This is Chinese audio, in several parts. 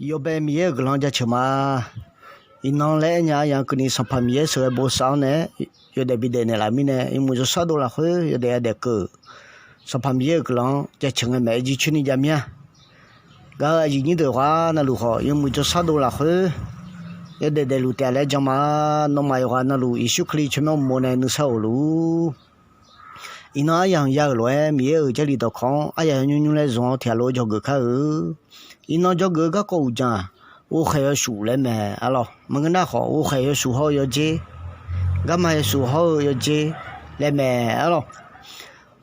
有白米个人家吃嘛，一弄来伢样跟你上盘米时候不少呢，有的比的呢来米呢，因为就少多了会有的个，上盘米个人家吃个买几去你家面，个一年的话那如何？因为就少多了会。有的路带来讲嘛，那么的话那路一宿可以全部没呢，你少路。伊那样也来，米ở这里头看，哎呀，用来装铁路就个开儿，伊那就个高讲，我还要数了嘛，啊咯，么个那好，我还要数好要接，干嘛要数好要接，来嘛，啊咯，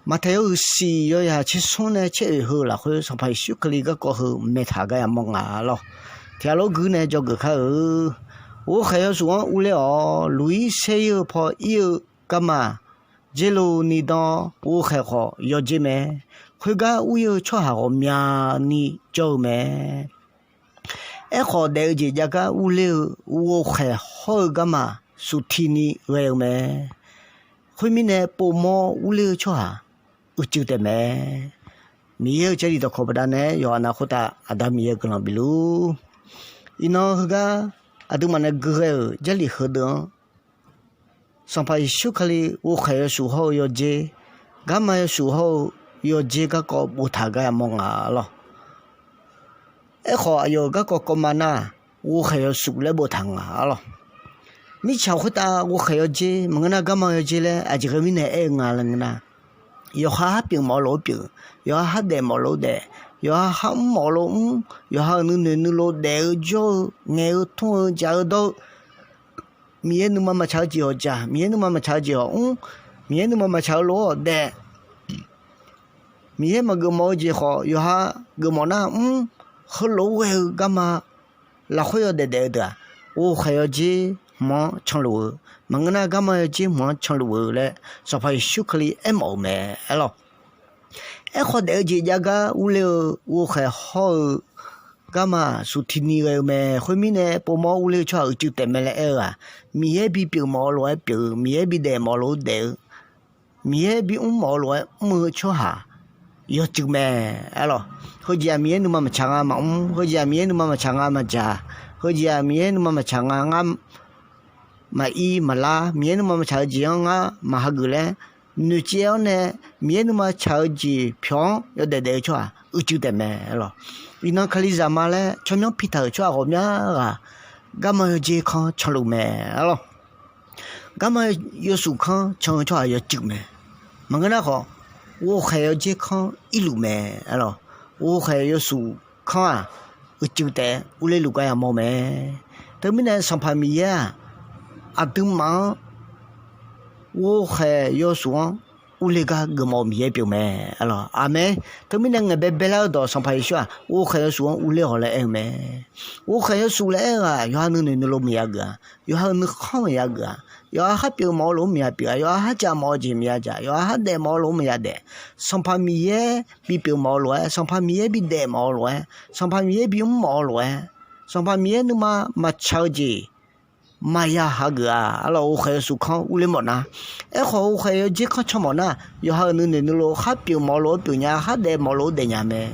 嘛他有时要呀去送呢，去后了，或者上排休克里个过后没他个样忙啊咯，铁路个呢就个开儿，我还要说无聊，路一些有跑有干嘛？这路你当我还好要紧没？回家我有吃下个面你做没？哎，好的这家个无聊我还好干嘛？属天你为没？后面呢不毛无聊吃下，我就得没？米有这里头可不得呢，要那好大ada米有个那比如，伊那个ada mana个这里喝的。上排休克里，我还要数好要接，干嘛要数好要接个不他个忙啊咯？哎好有个嘛呐，我还要数了不谈啊咯？你瞧回答我还要接，么个那干嘛要接嘞？啊这个米呢哎啊了呢？要哈并毛路并，要哈的毛路的，要哈毛路要哈你路的就爱通加到。米你妈妈炒几好家，米你妈妈炒几好，米你妈妈炒罗的，米嘛个毛几好，有哈个毛那和罗还干嘛？那会要的，我还要去忙长路，忙个那干嘛要去忙长路嘞？上排休克里哎毛咩，哎咯，哎好的这家个无聊我还好。干嘛？属天你个咩？后面呢？不毛无聊出就得没了啊！米也比表毛来表，米也比得毛老得，米也比毛来没出下，要就咩？哎咯，好似米你妈妈抢啊嘛，好似米你妈妈抢啊嘛家，好似米你妈妈抢啊啱，嘛伊嘛啦，米你妈妈抢几样啊？嘛哈个嘞？你这样呢？米你妈抢几票要得出啊？就得咩咯？伊那可里zaman嘞，全面皮头出后面啊，干嘛要健康吃路咩咯？干嘛要健康吃出要久咩？么个那好，我还要健康一路咩咯？我还要健康啊，我就得我来路个也冇咩？对面呢上排米啊，对忙，我还要说。我那个毛米也表咩，啊咯，阿妹，他们两个别老多上排说，我还要说无聊了哎咩，我还要说了哎啊，要你路米个，要你看米个，要他表毛路米表，要他家毛子米家，要他带毛路米的，上排米也比表毛路，上排米也比带毛路，上排米也比毛路，上排米也你嘛超级。妈呀，哈个啊！阿拉我还要说看屋里么呢？哎，好，我还要健康吃么呢？要哈你路哈表毛路表呀，哈带毛路的呀咩？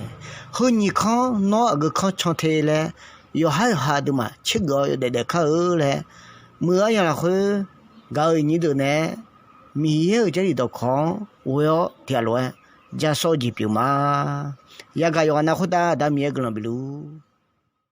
好你看哪个看长腿嘞？要哈的嘛，吃个要得看嘞。么样会搞你的呢？米有这里头看，我要铁路，加手机表嘛，也个要那好大米个那比如。